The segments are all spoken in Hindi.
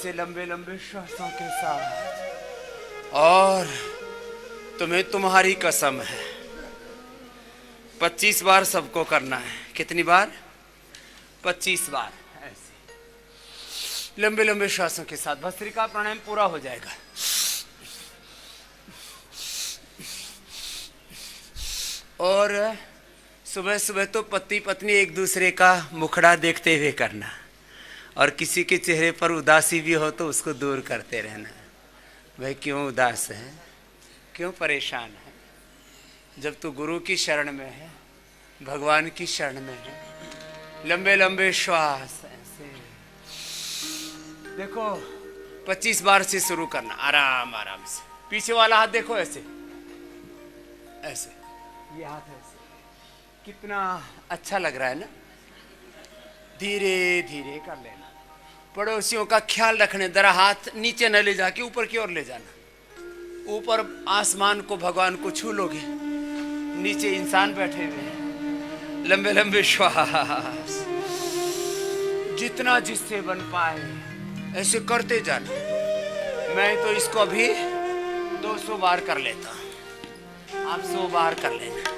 ऐसे लंबे लंबे श्वासों के साथ। और तुम्हें तुम्हारी कसम है 25 बार सबको करना है। कितनी बार? 25 बार ऐसे लंबे लंबे श्वासों के साथ। भस्त्रिका प्राणायाम पूरा हो जाएगा। और सुबह सुबह तो पति पत्नी एक दूसरे का मुखड़ा देखते हुए करना, और किसी के चेहरे पर उदासी भी हो तो उसको दूर करते रहना। भाई क्यों उदास है, क्यों परेशान है? जब तू गुरु की शरण में है, भगवान की शरण में है, लंबे लंबे श्वास ऐसे देखो। 25 बार से शुरू करना, आराम आराम से। पीछे वाला हाथ देखो, ऐसे ऐसे, ये हाथ ऐसे। कितना अच्छा लग रहा है ना? धीरे धीरे कर लेना। पड़ोसियों का ख्याल रखने, जरा हाथ नीचे न ले जाके ऊपर की ओर ले जाना। ऊपर आसमान को, भगवान को छू लोगे, नीचे इंसान बैठे हुए हैं। लंबे लंबे श्वास, जितना जिससे बन पाए ऐसे करते जाना। मैं तो इसको अभी 200 बार कर लेता हूं, आप 100 बार कर लेना।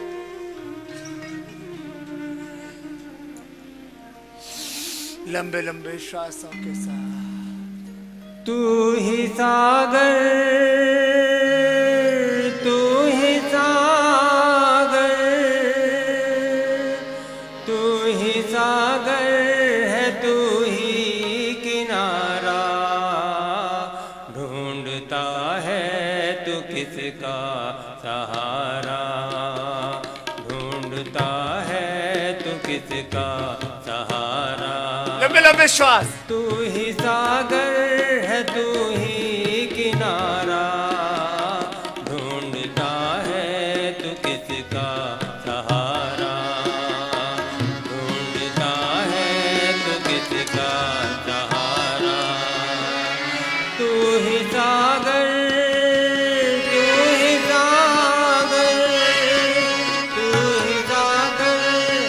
लंबे लंबे श्वासों के साथ। तू ही सागर, तू ही सागर, तू ही सागर है, तू ही किनारा। ढूंढता है तू किसका सहारा, ढूंढता है तू किसका सहारा। लंबे लंबे श्वास। तू ही सागर है, तू ही किनारा। ढूंढता है तू किसका सहारा, ढूंढता है तू किसका सहारा। तू ही सागर, तू ही सागर, तू ही सागर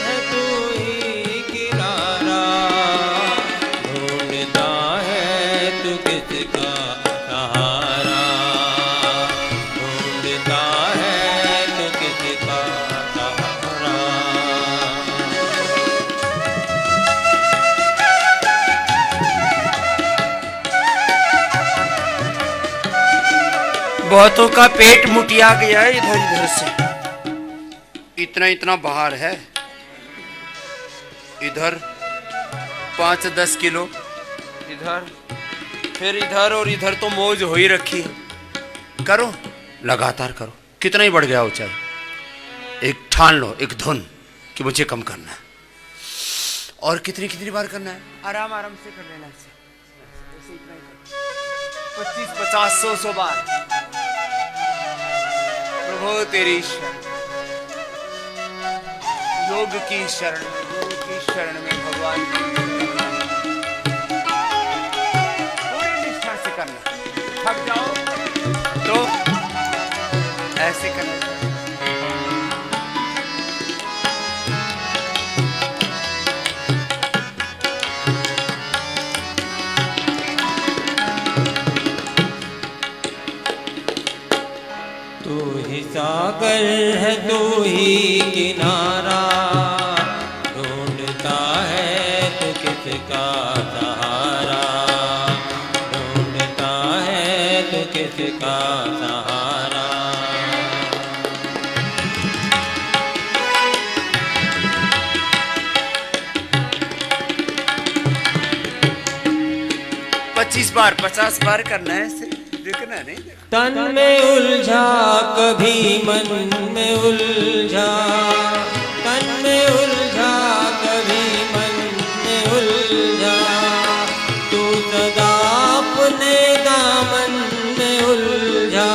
है, तू ही किनारा। ढूंढता है तू किसका सहारा, ढूंढता है तू किसका सहारा। बहुतों का पेट मुटिया गया है इधर इधर से, इतना इतना बाहर है। इधर 5-10 किलो, इधर, फिर इधर, और इधर तो मौज हो ही रखी है। करो, लगातार करो। कितना ही बढ़ गया ऊंचाई, एक ठान लो, एक धुन कि मुझे कम करना है। और कितनी कितनी बार करना है? आराम आराम से कर लेना। ऐसे इतना ही करो। 25, 50, 100 बार। प्रभु तेरी शरण, योग की शरण में, योग की शरण में भगवान पूरी निष्ठा से करना। थक जाओ तो ऐसे करना। तू ही सागर है, तू ही किनारा। ढूंढता है तू किसका सहारा, ढूंढता है तू किसका सहारा। 25 बार, 50 बार करना है। ऐसे देखना नहीं। तन में उलझा कभी मन में उलझा, तन में उलझा कभी मन में उलझा। तू सदा अपने दामन में उलझा,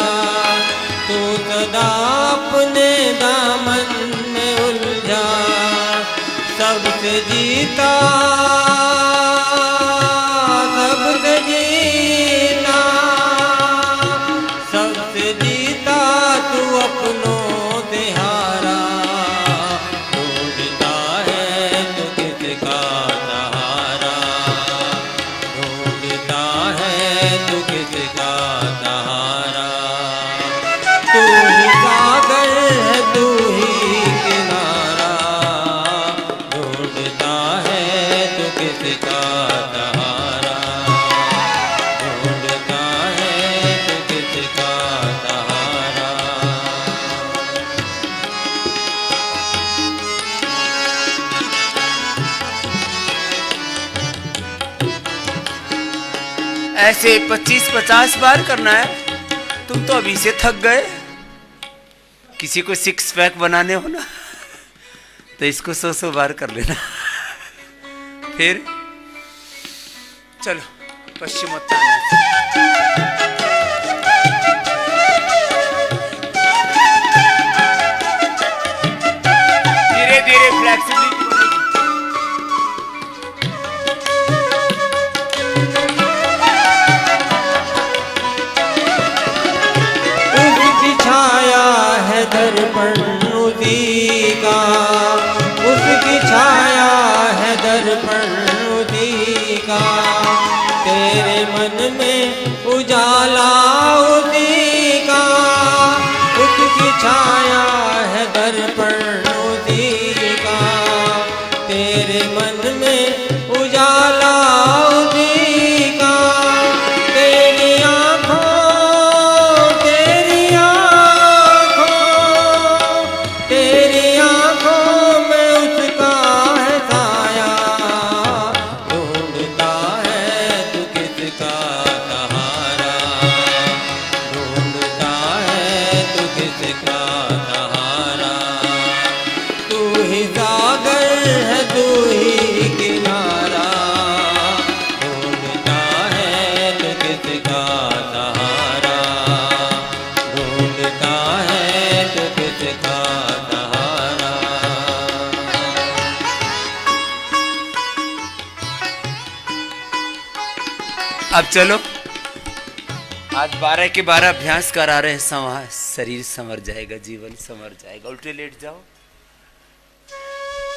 तू सदा अपने दामन में उलझा। सबसे जीता, सबसे जीता, सबसे जीता तू अपनों से हारा। ढूंढता है तू किसका सहारा, ढूंढता है ऐसे 25-50 बार करना है। तुम तो अभी से थक गए। किसी को 6 पैक बनाने हो ना तो इसको 100 बार कर लेना। फिर चलो पश्चिमोत्तान। धीरे धीरे फ्लेक्सिबिलिटी छाया है दर्पण उसी का, उसकी छाया है दर्पण उसी का, तेरे मन में उजाला उसी का, उसकी छाया है दर्पण उसी का, तेरे मन में उजाला उसी का, तेरी आँखों अब चलो, आज 12 के 12 अभ्यास करा रहे हैं। शरीर संवर जाएगा, जीवन संवर जाएगा। उल्टे लेट जाओ।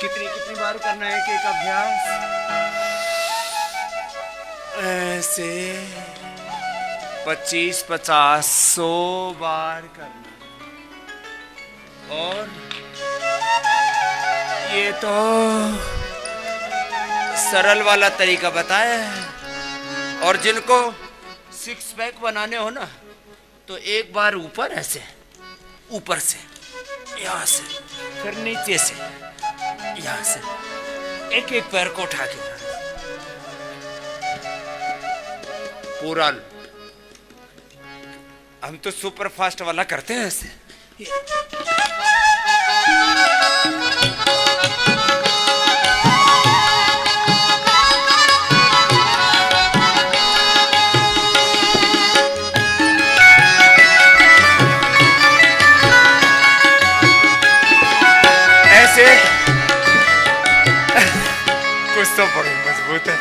कितनी बार करना है एक अभ्यास? ऐसे 25-50 100 बार करना। और ये तो सरल वाला तरीका बताया है। और जिनको 6 पैक बनाने हो ना तो एक बार ऊपर ऐसे, ऊपर से, यहाँ से, फिर नीचे से, यहाँ से, एक एक पैर को उठा के पूरा। हम तो सुपर फास्ट वाला करते हैं ऐसे। कुछ तो बड़े मजबूत है,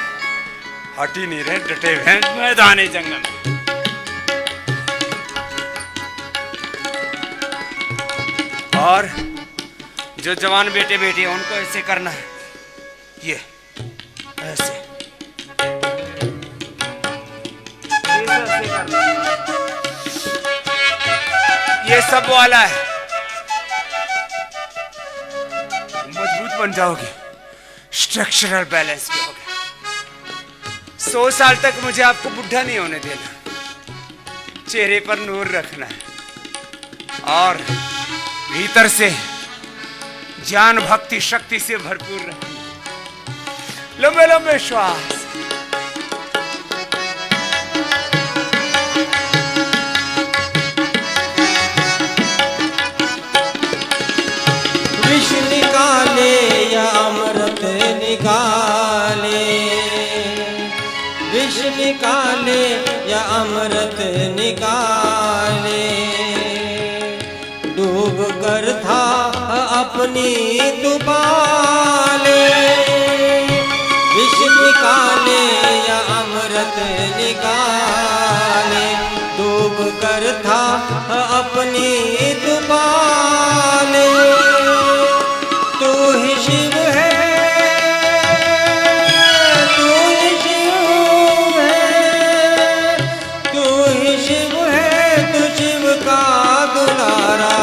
हट ही नहीं रहे, डटे हैं मैदानी जंगल में। और जो जवान बेटे बेटी उनको ऐसे करना है, ये ऐसे करना है। ये सब वाला है, मजबूत बन जाओगे, स्ट्रक्चरल बैलेंस भी होगा। 100 साल तक मुझे आपको बुढ़ा नहीं होने देना। चेहरे पर नूर रखना है और भीतर से ज्ञान भक्ति शक्ति से भरपूर रहना। लंबे लंबे श्वास। विष निकाले या अमृत निकाले, विष निकाले या अमृत निकाले, डूब कर था अपनी दुबाले। विष निकाले या अमृत निकाले, डूब कर था अपनी दुबाले। तू ही शिव है, तू ही शिव है, तू ही शिव है, तू शिव का दुलारा।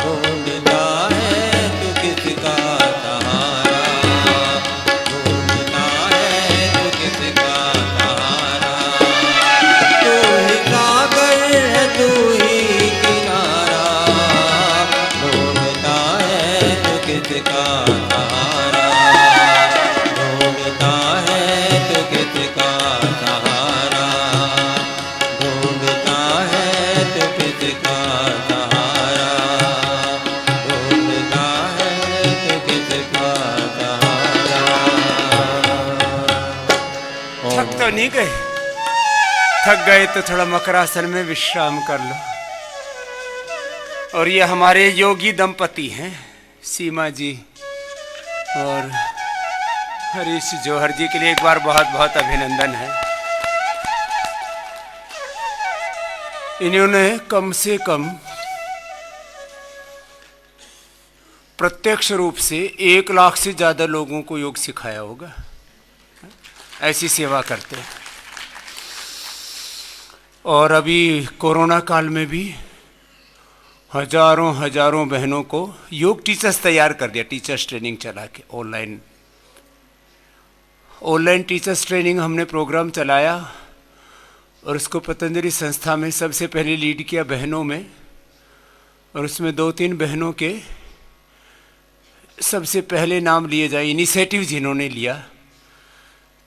ढूंढता है तू किसका सहारा, ढूंढता है तू किसका सहारा। तू ही सागर है, तू ही किनारा, नहीं गए? थक गए तो थोड़ा मकरासन में विश्राम कर लो। और ये हमारे योगी दंपति हैं, सीमा जी और हरीश जौहर जी, के लिए एक बार बहुत बहुत अभिनंदन है। इन्होंने कम से कम प्रत्यक्ष रूप से 1 लाख से ज़्यादा लोगों को योग सिखाया होगा। ऐसी सेवा करते हैं। और अभी कोरोना काल में भी हजारों बहनों को योग टीचर्स तैयार कर दिया, टीचर्स ट्रेनिंग चला के। ऑनलाइन टीचर्स ट्रेनिंग हमने प्रोग्राम चलाया और उसको पतंजलि संस्था में सबसे पहले लीड किया बहनों में। और उसमें 2-3 बहनों के सबसे पहले नाम लिए जाए, इनिशिएटिव जिन्होंने लिया,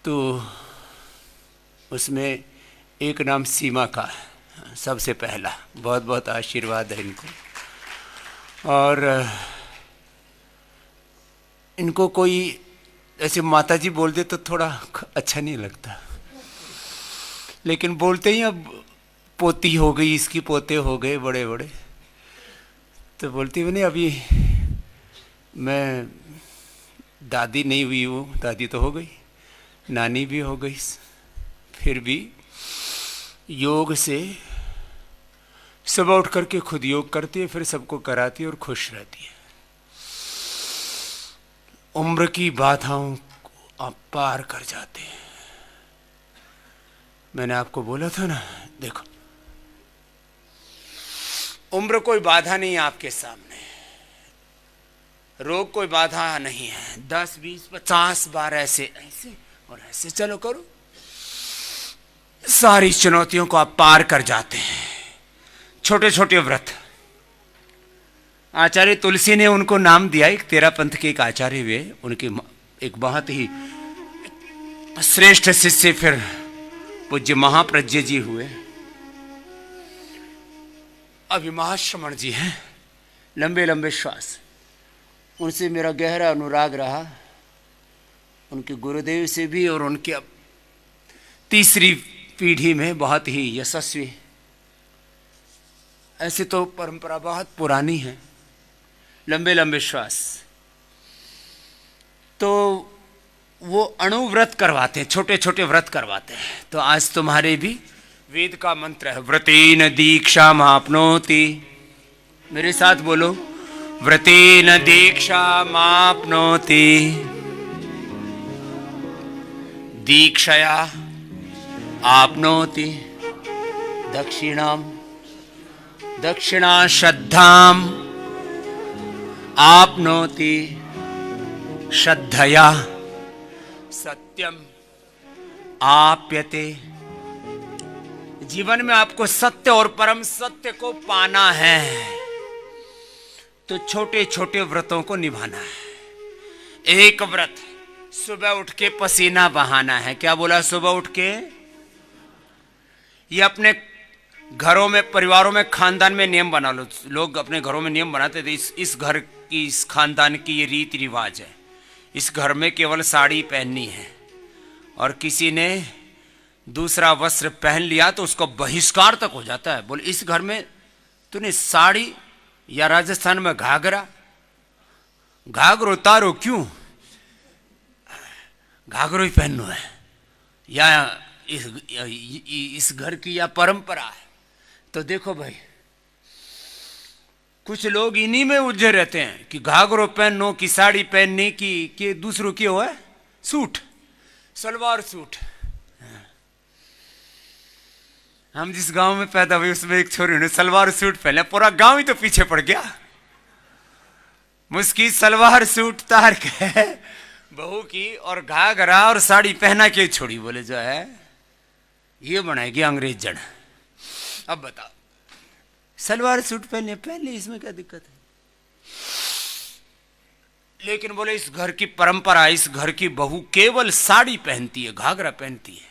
तो उसमें एक नाम सीमा का सबसे पहला। बहुत बहुत आशीर्वाद है इनको। और इनको कोई ऐसे माता जी बोल दे तो थोड़ा अच्छा नहीं लगता, लेकिन बोलते ही अब पोती हो गई, इसकी पोते हो गए बड़े बड़े, तो बोलती बने अभी मैं दादी नहीं हुई हूँ, दादी तो हो गई, नानी भी हो गई, फिर भी योग से सुबह उठ करके खुद योग करती है, फिर सबको कराती है और खुश रहती है। उम्र की बाधाओं को आप पार कर जाते हैं। मैंने आपको बोला था ना, देखो उम्र कोई बाधा नहीं है आपके सामने, रोग कोई बाधा नहीं है। 10, 20, 50 बार ऐसे ऐसे और ऐसे चलो करो, सारी चुनौतियों को आप पार कर जाते हैं। छोटे छोटे व्रत, आचार्य तुलसी ने उनको नाम दिया, एक तेरा पंथ के एक आचार्य हुए, उनके एक बहुत ही श्रेष्ठ शिष्य फिर पूज्य महाप्रज्ञ जी हुए। अभी महाश्रमण जी हैं, लंबे लंबे श्वास, उनसे मेरा गहरा अनुराग रहा, उनके गुरुदेव से भी, और उनके अब तीसरी पीढ़ी में बहुत ही यशस्वी। ऐसे तो परंपरा बहुत पुरानी है, लंबे लंबे श्वास। तो वो अणुव्रत करवाते हैं, छोटे छोटे व्रत करवाते हैं। तो आज तुम्हारे भी वेद का मंत्र है, व्रतेन दीक्षा माप्नोति। मेरे साथ बोलो, व्रतेन दीक्षा माप्नोति, दीक्षया आपनोति दक्षिणाम, दक्षिणा श्रद्धाम आपनोति, श्रद्धया सत्यम आप्यते। जीवन में आपको सत्य और परम सत्य को पाना है तो छोटे छोटे व्रतों को निभाना है। एक व्रत सुबह उठ के पसीना बहाना है। क्या बोला? सुबह उठ के। ये अपने घरों में, परिवारों में, खानदान में नियम बना लो। लोग अपने घरों में नियम बनाते थे, इस घर की, इस खानदान की ये रीति रिवाज है, इस घर में केवल साड़ी पहननी है, और किसी ने दूसरा वस्त्र पहन लिया तो उसको बहिष्कार तक हो जाता है। बोले इस घर में तूने साड़ी, या राजस्थान में घाघरा, घाघरो उतारो क्यों? घाघरो ही पहनना है, या इस घर की या परंपरा है। तो देखो भाई, कुछ लोग इन्हीं में उलझे रहते हैं कि घाघरो पहनो कि साड़ी पहनने की, कि दूसरों की हो है सूट, सलवार सूट। हम जिस गांव में पैदा हुए उसमें एक छोरी ने सलवार सूट पहना, पूरा गांव ही तो पीछे पड़ गया। मुस्की सलवार सूट तार के बहू की, और घाघरा और साड़ी पहना के छोड़ी। बोले जो है ये बनाएगी अंग्रेज जड़। अब बताओ, सलवार सूट पहन ले, इसमें क्या दिक्कत है? लेकिन बोले इस घर की परंपरा, इस घर की बहू केवल साड़ी पहनती है, घाघरा पहनती है।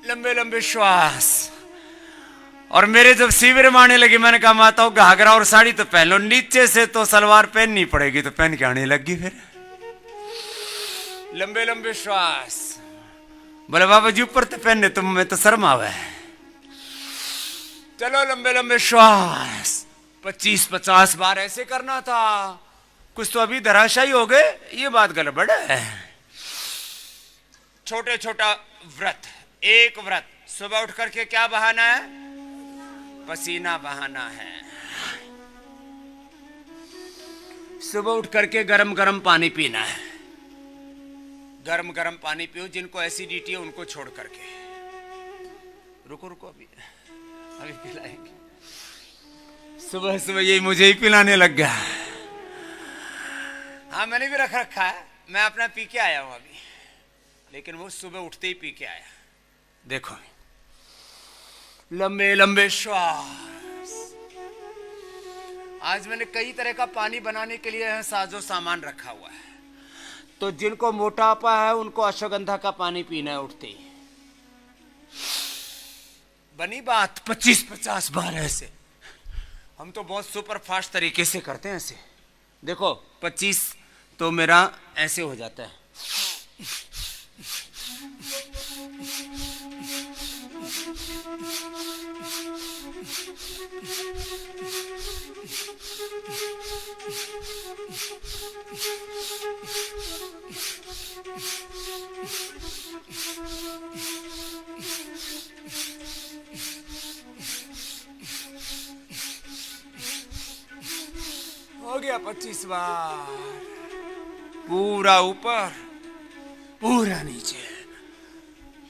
लंबे लंबे श्वास। और मेरे जब शिविर में आने लगी, मैंने कहा माताओं घाघरा और साड़ी तो पहन लो, नीचे से तो सलवार पहननी पड़ेगी। तो पहन के आने लगी। फिर लंबे लंबे श्वास, बोले बाबा जी ऊपर तो पहनने तुम में तो शर्म आवे। चलो लंबे लंबे श्वास 25-50 बार ऐसे करना था। कुछ तो अभी धराशायी हो गए, ये बात गड़बड़ है। छोटे छोटा व्रत, एक व्रत सुबह उठ करके क्या बहाना है? पसीना बहाना है। सुबह उठ करके गरम गरम पानी पीना है। गरम गरम पानी पियो, जिनको एसिडिटी है उनको छोड़ करके। रुको रुको, अभी पिलाएंगे। सुबह सुबह यही मुझे ही पिलाने लग गया। हाँ मैंने भी रख रखा है, मैं अपना पी के आया हूं अभी, लेकिन वो सुबह उठते ही पी के आया। देखो लंबे लंबे श्वास। आज मैंने कई तरह का पानी बनाने के लिए साजो सामान रखा हुआ है। तो जिनको मोटापा है उनको अश्वगंधा का पानी पीना है उठते ही। बनी बात। 25-50 बार ऐसे। हम तो बहुत सुपर फास्ट तरीके से करते हैं ऐसे। देखो 25 तो मेरा ऐसे हो जाता है। हो गया 25 बार। पूरा ऊपर पूरा नीचे।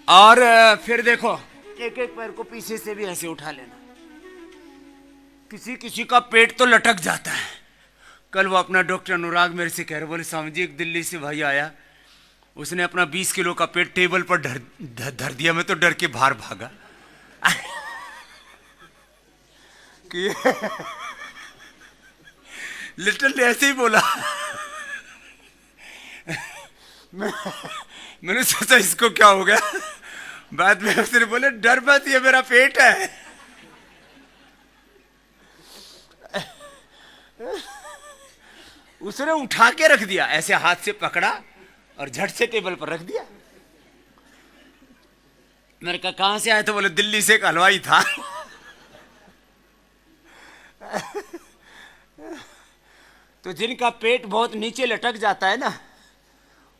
और फिर देखो एक एक पैर को पीछे से भी ऐसे उठा लेना। किसी किसी का पेट तो लटक जाता है। कल वो अपना डॉक्टर अनुराग मेरे से कह रहे, बोले स्वामी जी एक दिल्ली से भाई आया, उसने अपना 20 किलो का पेट टेबल पर धर दिया। मैं तो डर के बाहर भागा कि लिटरली ऐसे ही बोला। मैंने सोचा इसको क्या हो गया। बाद में उसने बोले डर मत, ये मेरा पेट है। उसने उठा के रख दिया, ऐसे हाथ से पकड़ा और झट से टेबल पर रख दिया। मैंने कहा कहां से आया? तो बोले दिल्ली से एक हलवाई था। तो जिनका पेट बहुत नीचे लटक जाता है ना,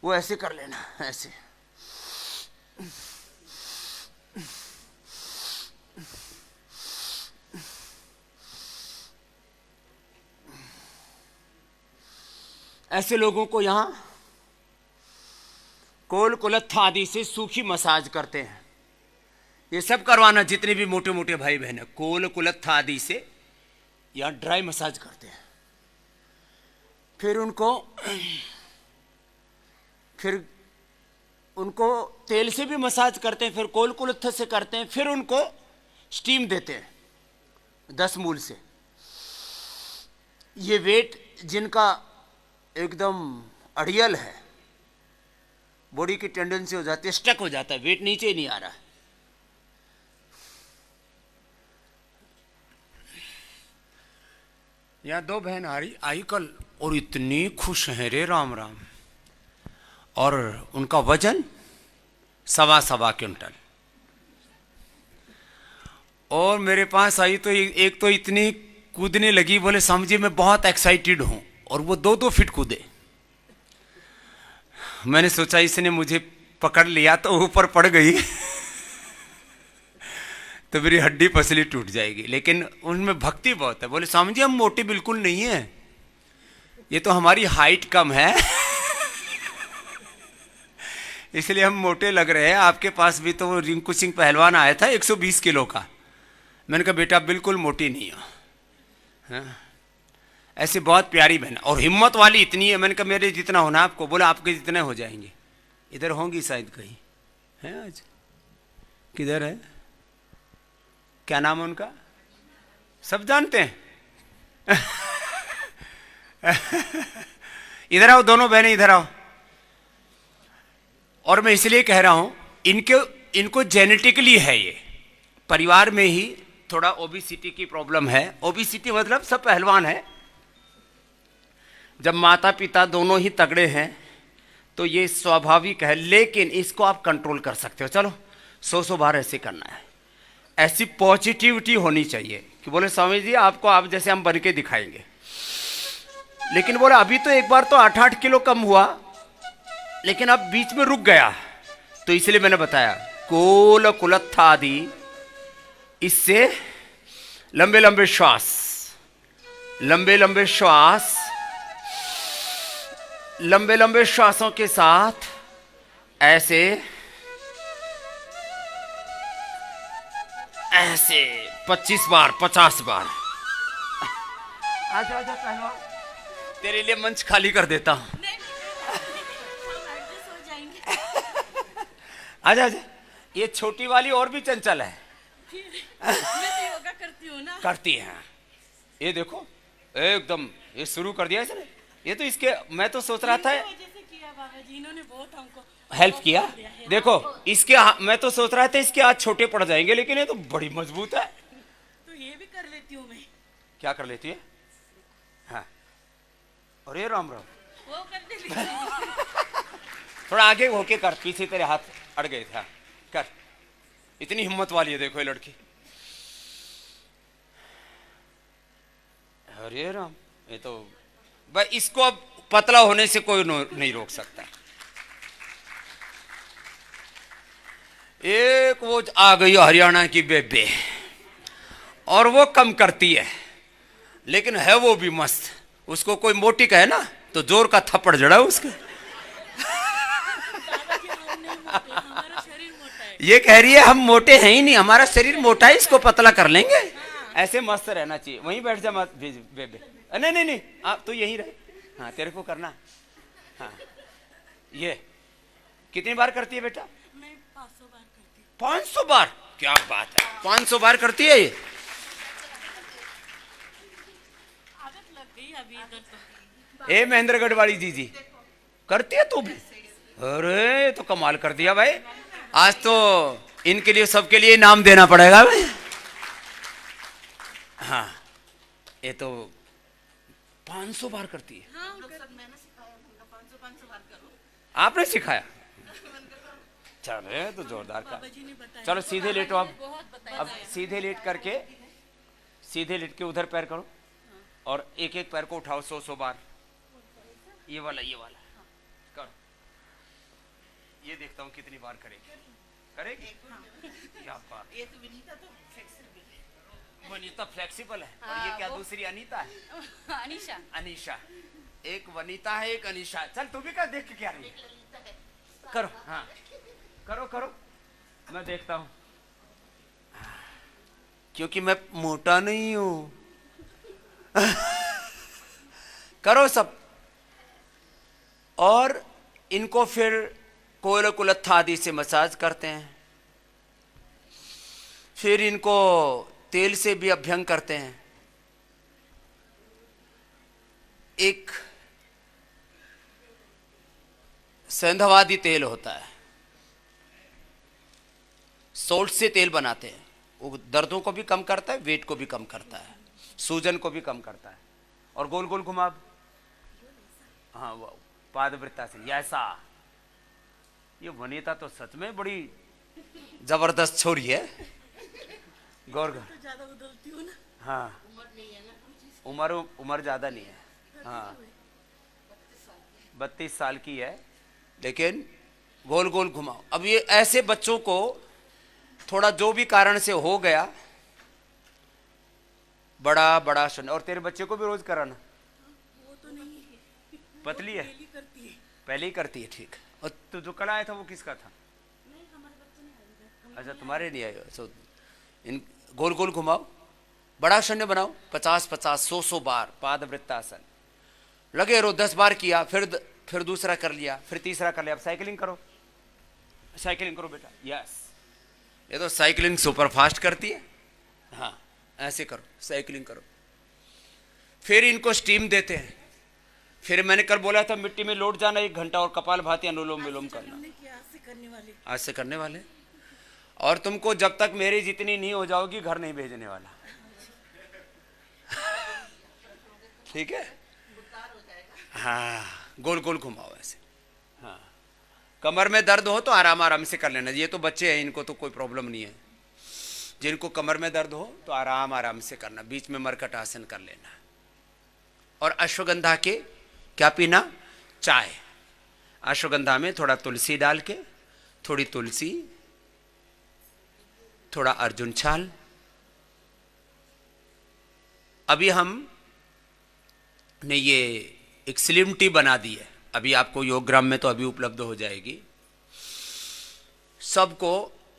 वो ऐसे कर लेना, ऐसे। ऐसे लोगों को यहां कोल कुलत्था आदि से सूखी मसाज करते हैं। ये सब करवाना, जितने भी मोटे मोटे भाई बहन है, कोल कुलत्था आदि से यहां ड्राई मसाज करते हैं। फिर उनको तेल से भी मसाज करते हैं, फिर कोल कुलत्था से करते हैं, फिर उनको स्टीम देते हैं 10 मूल से। ये वेट जिनका एकदम अड़ियल है, बॉडी की टेंडेंसी हो जाती है, स्टक हो जाता है, वेट नीचे ही नहीं आ रहा है। यहाँ 2 बहन आई कल, और इतनी खुश हैं रे राम राम। और उनका वजन 1.25 क्विंटल। और मेरे पास आई तो एक तो इतनी कूदने लगी, बोले स्वामी जी मैं बहुत एक्साइटेड हूं। और वो 2-2 फीट कूदे। मैंने सोचा इसने मुझे पकड़ लिया तो ऊपर पड़ गई तो मेरी हड्डी पसली टूट जाएगी। लेकिन उनमें भक्ति बहुत है। बोले स्वामी जी हम मोटे बिल्कुल नहीं है, ये तो हमारी हाइट कम है इसलिए हम मोटे लग रहे हैं। आपके पास भी तो रिंकू सिंह पहलवान आया था 120 किलो का। मैंने कहा बेटा बिल्कुल मोटी नहीं हो। हाँ? ऐसी बहुत प्यारी बहन और हिम्मत वाली इतनी है। मैंने कहा मेरे जितना होना आपको। बोला आपके जितने हो जाएंगे। इधर होंगी शायद कहीं, है आज? किधर है? क्या नाम है उनका? सब जानते हैं इधर आओ दोनों बहनें, इधर आओ। और मैं इसलिए कह रहा हूं, इनको जेनेटिकली है, ये परिवार में ही थोड़ा ओबेसिटी की प्रॉब्लम है। ओबेसिटी मतलब सब पहलवान है। जब माता पिता दोनों ही तगड़े हैं तो ये स्वाभाविक है, लेकिन इसको आप कंट्रोल कर सकते हो। चलो 100 बार ऐसे करना है। ऐसी पॉजिटिविटी होनी चाहिए कि बोले स्वामी जी आपको आप जैसे हम बन के दिखाएंगे। लेकिन बोले अभी तो एक बार तो 8-8 किलो कम हुआ, लेकिन अब बीच में रुक गया, तो इसलिए मैंने बताया कोल कुलत्थादि, इससे लंबे लंबे श्वास, लंबे लंबे श्वास, लंबे लंबे श्वासों के साथ ऐसे ऐसे 25 बार 50 बार। आजा आजा पहलवान, तेरे लिए मंच खाली कर देता हूं। आजा आजा, ये छोटी वाली और भी चंचल है। मैं तो योगा करती हूँ ना। करती है, ये देखो एकदम ये शुरू कर दिया इसने। ये तो इसके, मैं तो सोच रहा था बाबा जी इन्होंने बहुत हमको हेल्प किया। देखो इसके मैं तो सोच रहा था इसके हाथ छोटे पड़ जाएंगे, लेकिन ये तो बड़ी मजबूत है। तो ये भी कर लेती हूँ मैं। क्या कर लेती है? हाँ, अरे राम राम, वो कर लेती हूँ। थोड़ा आगे होके कर, पीछे तेरे हाथ अड़ गए थे। हाँ, कर, इतनी हिम्मत वाली है देखो ये लड़की। अरे राम, ये तो भाई इसको अब पतला होने से कोई नहीं रोक सकता। एक वो आ गई हरियाणा की बेबे, और वो कम करती है, लेकिन है वो भी मस्त। उसको कोई मोटी कहे ना तो जोर का थप्पड़ जड़ा उसके। हमारा शरीर मोटा है। ये कह रही है हम मोटे हैं ही नहीं, हमारा शरीर मोटा है, इसको पतला कर लेंगे। ऐसे मस्त रहना चाहिए। वहीं बैठ जा मत बेबे। नहीं नहीं नहीं, आप तो यहीं रहे। हाँ तेरे को करना। हाँ, ये कितनी बार करती है बेटा? मैं 500 बार करती हूँ। 500 बार? क्या बात है, 500 बार करती है ये। आदत लग गई अभी इधर तो। ए महेंद्रगढ़ वाली जी करती है तू भी? अरे तो कमाल कर दिया भाई। आज तो इनके लिए, सबके लिए इनाम देना पड़ेगा भाई। हाँ, ये तो 500 बार करती है। हाँ, मैंने सिखाया उनको 500 बार करो। आपने सिखाया? चलो तो जोरदार का। बाबा जी ने बताया। चलो सीधे लेटो अब। बहुत बताया। अब सीधे लेट करके, सीधे लेट के उधर पैर करो, और एक एक पैर को उठाओ 100 बार। ये वाला करो। ये देखता हूँ कितनी बार करेगी। क्या बात। ये तो विनीता तो फ्लेक्सिबल है। वनीता फ्लेक्सिबल है, और ये क्या दूसरी अनीता है? अनीशा। अनीशा। एक वनीता है, एक अनीशा। चल तू भी कर, देख के क्या रही है। करो। हाँ करो, मैं देखता हूं, क्योंकि मैं मोटा नहीं हूं। करो सब। और इनको फिर कोयल कुलत्था आदि से मसाज करते हैं, फिर इनको तेल से भी अभ्यंग करते हैं। एक संधवादी तेल होता है, सोल्ट से तेल बनाते हैं। वो दर्दों को भी कम करता है, वेट को भी कम करता है, सूजन को भी कम करता है। और गोल गोल घुमा। हाँ, वो पादवृत्तासन ऐसा। ये वनीता तो सच में बड़ी जबरदस्त छोरी है। गौर कर। तो ज्यादा उधलती हूँ ना। हाँ, उम्र ज्यादा नहीं है। हाँ, 32 साल की है, लेकिन गोल गोल घुमाओ। अब ये ऐसे बच्चों को थोड़ा जो भी कारण से हो गया, बड़ा सुन। और तेरे बच्चे को भी रोज कराना। वो तो नहीं है। पतली है, डेली करती है। पहले ही करती है। ठीक। और तू जो कल आया था वो किसका था? नहीं, हमारे बच्चे नहीं आए। अच्छा, तुम्हारे नहीं आए। सो इन गोल गोल घुमाओ, बड़ा शून्य बनाओ, 50-50 100 बार पादवृत्तासन लगे रहो। 10 बार किया, फिर दूसरा कर लिया, फिर तीसरा कर लिया। अब साइकिलिंग करो बेटा। यस, ये तो साइकिलिंग सुपर फास्ट करती है। हाँ, ऐसे करो, साइकिलिंग करो। फिर इनको स्टीम देते हैं। फिर मैंने कल बोला था मिट्टी में लौट जाना 1 घंटा, और कपाल भाती अनुलोम विलोम करना। आज से करने वाले। और तुमको जब तक मेरी जितनी नहीं हो जाओगी घर नहीं भेजने वाला। ठीक है? हाँ, गोल गोल घुमाओ ऐसे। हाँ, कमर में दर्द हो तो आराम आराम से कर लेना। ये तो बच्चे हैं, इनको तो कोई प्रॉब्लम नहीं है। जिनको कमर में दर्द हो तो आराम आराम से करना, बीच में मरकट आसन कर लेना। और अश्वगंधा के क्या पीना? चाय। अश्वगंधा में थोड़ा तुलसी डाल के, थोड़ी तुलसी, थोड़ा अर्जुन छाल। अभी हम ने ये एक स्लिम टी बना दी है, अभी आपको योगग्राम में तो अभी उपलब्ध हो जाएगी। सबको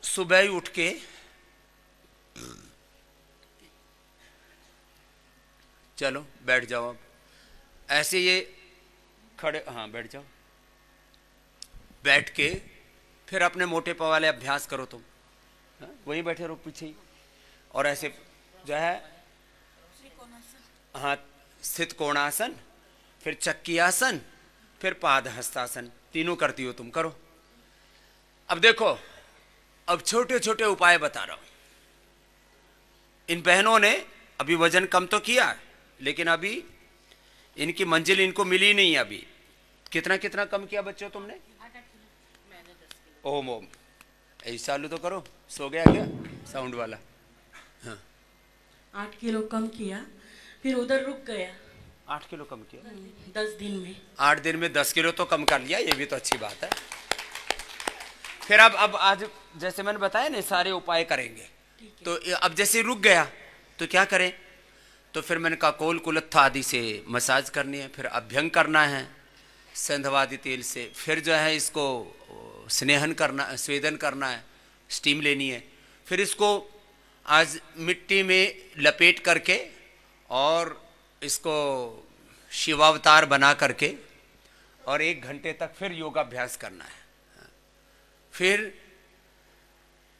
सुबह ही उठ के चलो बैठ जाओ। अब ऐसे ये खड़े, हाँ बैठ जाओ। बैठ के फिर अपने मोटे पाँव वाले अभ्यास करो तुम। हाँ, वहीं बैठे रहो पीछे ही। और ऐसे जो है, हाँ, स्थित कोणासन, फिर चक्की आसन, फिर पाद हस्तासन, तीनों करती हो तुम, करो। अब देखो, अब छोटे छोटे उपाय बता रहा हूं। इन बहनों ने अभी वजन कम तो किया, लेकिन अभी इनकी मंजिल इनको मिली नहीं। अभी कितना कितना कम किया बच्चों तुमने? ओम ओम ऐसा चालू तो करो। सो गया क्या साउंड वाला? हाँ, 8 किलो कम किया, फिर उधर रुक गया। 8 किलो कम किया 10 दिन में। 8 दिन में 10 किलो तो कम कर लिया, ये भी तो अच्छी बात है। फिर अब आज जैसे मैंने बताया ना, सारे उपाय करेंगे। तो अब जैसे रुक गया तो क्या करें? तो फिर मैंने कहा कोल कुलत्था आदि से मसाज करनी है, फिर अभ्यंग करना है संधवादि तेल से, फिर जो है इसको स्नेहन करना, स्वेदन करना है, स्टीम लेनी है। फिर इसको आज मिट्टी में लपेट करके और इसको शिवावतार बना करके और 1 घंटे तक फिर योगाभ्यास करना है। फिर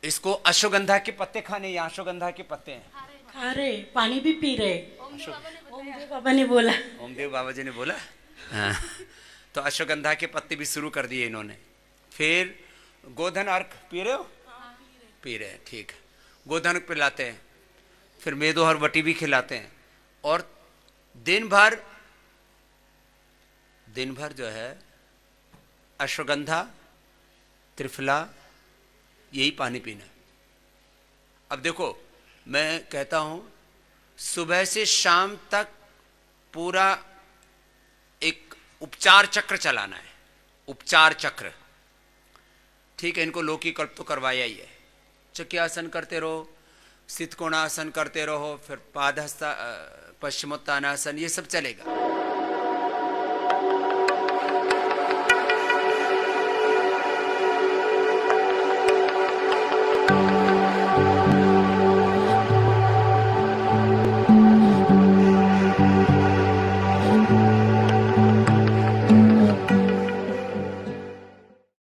इसको अश्वगंधा के पत्ते खाने, या अश्वगंधा के पत्ते हैं, खा रहे, पानी भी पी रहे। ओमदेव बाबा ने बोला। ओमदेव बाबा जी ने बोला। हाँ, तो अश्वगंधा के पत्ते भी शुरू कर दिए इन्होंने। फिर गोधन अर्क पी रहे हो? पी रहे हैं, ठीक है। गोधन अर्क पिलाते हैं, फिर मेदोहर वटी भी खिलाते हैं। और दिन भर जो है अश्वगंधा, त्रिफला, यही पानी पीना। अब देखो, मैं कहता हूं सुबह से शाम तक पूरा एक उपचार चक्र चलाना है, उपचार चक्र। ठीक है, इनको लौकी कल्प तो करवाया ही है। चक्यासन करते रहो, स्थित कोणासन करते रहो, फिर पादहस्ता, पश्चिमोत्तानासन, ये सब चलेगा।